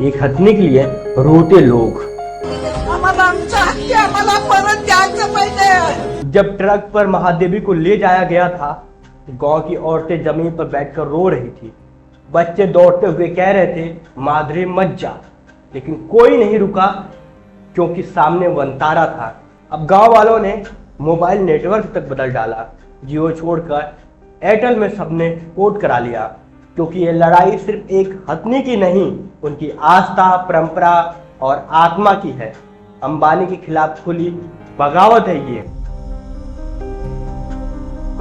एक हथनी के लिए रोते लोग। आम्हाला आमचं हक्क आम्हाला परत द्यायचं पाहिजे। जब ट्रक पर महादेवी को ले जाया गया था, गांव की औरतें जमीन पर बैठकर रो रही थी। बच्चे दौड़ते हुए कह रहे थे, माधुरी मत जा, लेकिन कोई नहीं रुका क्योंकि सामने वंतारा था। अब गांव वालों ने मोबाइल नेटवर्क तक बदल डाला। जियो छोड़कर एयरटेल में सबने पोर्ट करा लिया, क्योंकि ये लड़ाई सिर्फ एक हथनी की नहीं, उनकी आस्था, परंपरा और आत्मा की है। अंबानी के खिलाफ खुली बगावत है ये।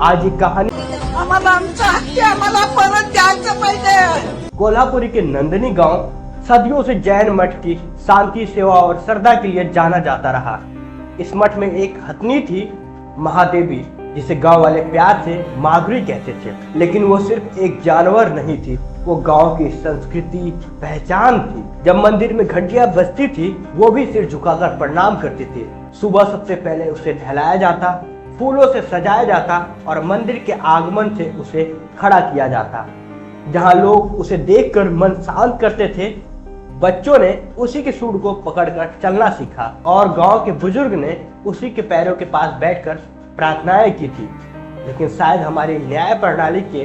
आज ये कहानी आम्हाला आमचं हक्क आम्हाला परत द्यायचं पाहिजे। कोल्हापुरी के नंदनी गांव सदियों से जैन मठ की शांति, सेवा और श्रद्धा के लिए जाना जाता रहा। इस मठ में एक हथनी थी, महादेवी, जिसे गांव वाले प्यार से माधुरी कहते थे। लेकिन वो सिर्फ एक जानवर नहीं थी, वो गांव की संस्कृति, पहचान थी। जब मंदिर में घंटियां बजती थी, वो भी सिर झुकाकर प्रणाम करती थी। सुबह सबसे पहले उसे नहलाया जाता, फूलों से सजाया जाता और मंदिर के आगमन से उसे खड़ा किया जाता। जहां लोग उसे देखकर मन शांत करते थे, बच्चों ने उसी के सूंड को पकड़कर चलना सीखा और गांव के बुजुर्ग ने उसी के पैरों के पास बैठकर प्रार्थनाएं की थी। लेकिन शायद हमारी न्याय प्रणाली के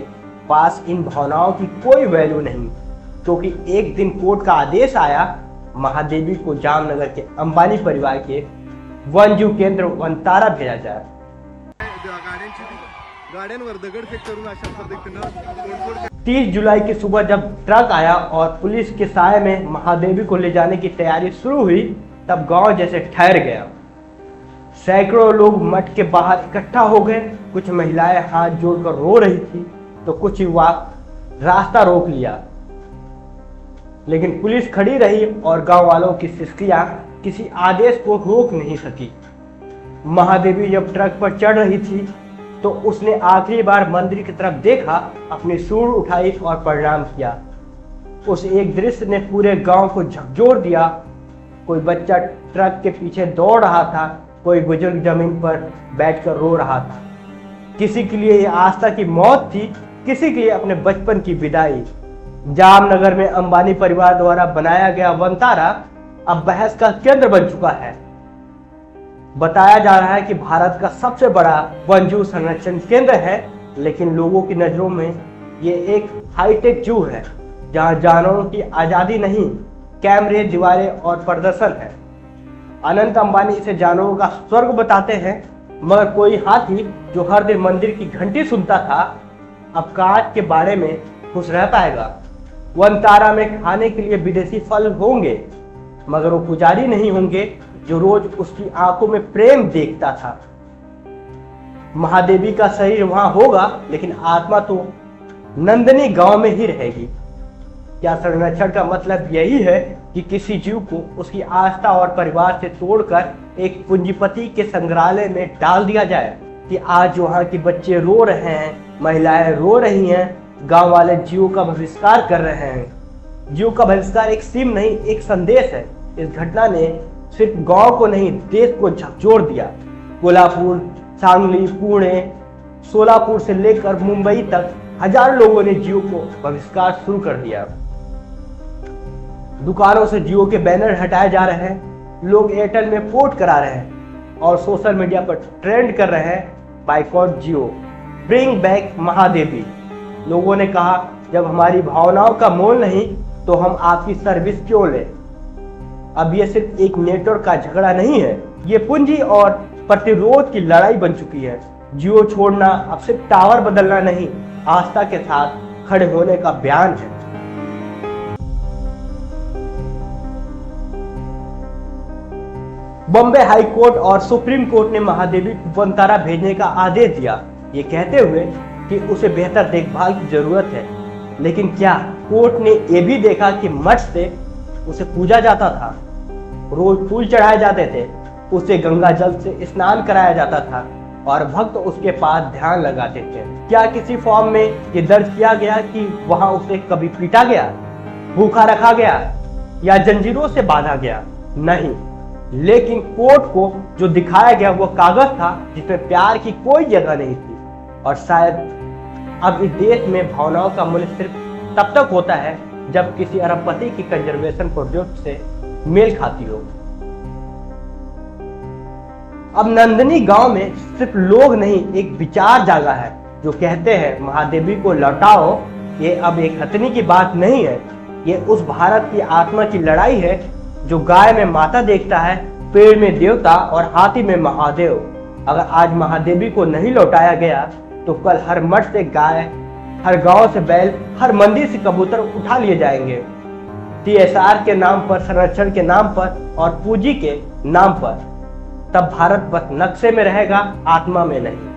पास इन भावनाओं की कोई वैल्यू नहीं, क्योंकि एक दिन कोर्ट का आदेश आया, महादेवी को जामनगर के अंबानी परिवार के वन जीव केंद्र वंतारा भेजा जाए। गाड्यांवर दगडफेक करून अशा पद्धतीनं 30 जुलाई की सुबह जब ट्रक आया और पुलिस के साये में महादेवी को ले जाने की तैयारी शुरू हुई, तब गांव जैसे ठहर गया। सैकड़ों लोग मठ के बाहर इकट्ठा हो गए। कुछ महिलाएं हाथ जोड़कर रो रही थी, तो कुछ युवा रास्ता रोक लिया। लेकिन पुलिस खड़ी रही और गांव वालों की सिसकियां किसी आदेश को रोक नहीं सकी। महादेवी जब ट्रक पर चढ़ रही थी, तो उसने आखिरी बार मंदिर की तरफ देखा, अपनी सूंड उठाई और प्रणाम किया। उस एक दृश्य ने पूरे गांव को झकझोर दिया। कोई बच्चा ट्रक के पीछे दौड़ रहा था, कोई बुजुर्ग जमीन पर बैठकर रो रहा था। किसी के लिए यह आस्था की मौत थी, किसी के लिए अपने बचपन की विदाई। जामनगर में अंबानी परिवार द्वारा बनाया गया वंतारा अब बहस का केंद्र बन चुका है। बताया जा रहा है कि भारत का सबसे बड़ा वन्यजीव संरक्षण केंद्र है, लेकिन लोगों की नजरों में ये एक हाईटेक जू है, जहां जानवरों की आजादी नहीं, कैमरे, दीवारें और प्रदर्शन है। अनंत अंबानी इसे जानवरों का स्वर्ग बताते हैं, मगर कोई हाथी जो हर दिन मंदिर की घंटी सुनता था, अब कांच के बाड़े में खुश रह पाएगा। वनतारा में खाने के लिए विदेशी फल होंगे, मगर वो पुजारी नहीं होंगे जो रोज उसकी आंखों में प्रेम देखता था। महादेवी का शरीर वहां होगा, लेकिन आत्मा तो नंदनी गांव में ही रहेगी। क्या संरक्षण का मतलब यही है कि किसी जीव को उसकी आस्था और परिवार से तोड़कर एक पूंजीपति के संग्रहालय में डाल दिया जाए? कि आज वहां के बच्चे रो रहे हैं, महिलाएं रो रही हैं, गांव वाले जीवों का बहिष्कार कर रहे हैं। जीव का बहिष्कार एक सिम नहीं, एक संदेश है। इस घटना ने सिर्फ गांव को नहीं, देश को झकझोर दिया। कोल्हापुर, सांगली, पुणे, सोलापुर से लेकर मुंबई तक हजारों लोगों ने जियो को बहिष्कार शुरू कर दिया। दुकानों से जियो के बैनर हटाए जा रहे हैं, लोग एयरटेल में पोर्ट करा रहे हैं और सोशल मीडिया पर ट्रेंड कर रहे हैं, बाइकॉट जियो, ब्रिंग बैक महादेवी। लोगों ने कहा, जब हमारी भावनाओं का मोल नहीं, तो हम आपकी सर्विस क्यों लें? अब ये सिर्फ एक नेटवर्क का झगड़ा नहीं है, ये पूंजी और प्रतिरोध की लड़ाई बन चुकी है। जियो छोड़ना अब सिर्फ टावर बदलना नहीं, आस्था के साथ खड़े होने का बयान है। बॉम्बे हाई कोर्ट और सुप्रीम कोर्ट ने महादेवी को वनतारा भेजने का आदेश दिया, ये कहते हुए कि उसे बेहतर देखभाल की जरूरत है। लेकिन क्या कोर्ट ने यह भी देखा कि मठ से उसे पूजा जाता था, रोज फूल चढ़ाए जाते थे, उसे गंगा जल से स्नान कराया जाता था और भक्त उसके पास ध्यान लगाते थे? क्या किसी फॉर्म में ये दर्ज किया गया कि वहां उसे कभी पीटा गया, भूखा रखा गया या जंजीरों से बांधा गया? नहीं, लेकिन कोर्ट को जो दिखाया गया वो कागज था जिसमें प्यार की कोई जगह नहीं थी। और शायद अब इस देश में भावनाओं का मूल्य सिर्फ तब तक होता है जब किसी अरबपति की कंजर्वेशन प्रोजेक्ट से मेल खाती हो। अब नंदनी गांव में सिर्फ लोग नहीं, एक विचार जागा है जो कहते हैं महादेवी को लौटाओ। ये अब एक हथनी की बात नहीं है, ये उस भारत की आत्मा की लड़ाई है जो गाय में माता देखता है, पेड़ में देवता और हाथी में महादेव। अगर आज महादेवी को नहीं लौटाया गया तो कल हर मठ से गाय, हर गांव से बैल, हर मंदिर से कबूतर उठा लिए जाएंगे। CSR के नाम पर, संरक्षण के नाम पर और पूंजी के नाम पर। तब भारत बस नक्शे में रहेगा, आत्मा में नहीं।